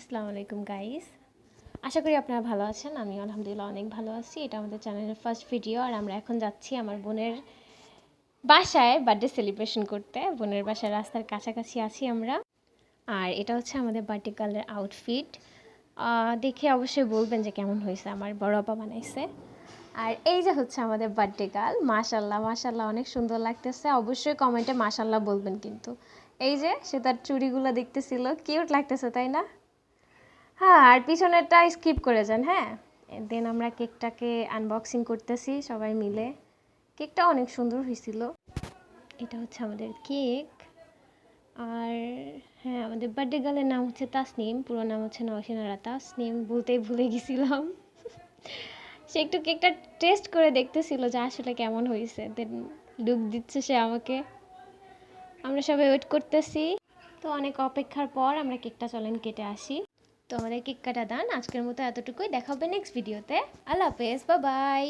আসসালামু আলাইকুম গাইস, আশা করি আপনারা ভালো আছেন। আমি আলহামদুলিল্লাহ অনেক ভালো আছি। এটা আমাদের চ্যানেলের ফার্স্ট ভিডিও, আর আমরা এখন যাচ্ছি আমার বোনের বাসায় বার্থডে সেলিব্রেশন করতে। বোনের বাসায় রাস্তার কাছাকাছি আছি আমরা। আর এটা হচ্ছে আমাদের বার্থডে গার্লের আউটফিট। দেখে অবশ্যই বলবেন যে কেমন হয়েছে, আমার বড় আপা বানাইছে। আর এই যে হচ্ছে আমাদের বার্থডে গার্ল, মাশাল্লাহ মাশাল্লাহ অনেক সুন্দর লাগতেছে। অবশ্যই কমেন্টে মাশাল্লাহ বলবেন কিন্তু। এই যে সে তার চুড়িগুলো দেখতেছিল, কিউট লাগতেছে তাই না? হ্যাঁ, আর পিছনেরটা স্কিপ করে যান। হ্যাঁ, দেন আমরা কেকটাকে আনবক্সিং করতেছি সবাই মিলে। কেকটা অনেক সুন্দর হয়েছিল। এটা হচ্ছে আমাদের কেক। আর হ্যাঁ, আমাদের বার্থডে গার্লের নাম হচ্ছে তাসনিম, পুরো নাম হচ্ছে নওশিনা তাসনিম, বলতেই ভুলে গেছিলাম। সে একটু কেকটা টেস্ট করে দেখতেছিল যে আসলে কেমন হয়েছে, দেন লুক দিচ্ছে সে আমাকে। আমরা সবাই ওয়েট করতেছি। তো অনেক অপেক্ষার পর আমরা কেকটা চলেন কেটে আসি। তো আমাদের কেক কাটা দান, আজকের মতো এতটুকুই। দেখা হবে নেক্সট ভিডিওতে। আল্লাহ হাফেজ, বাই বাই।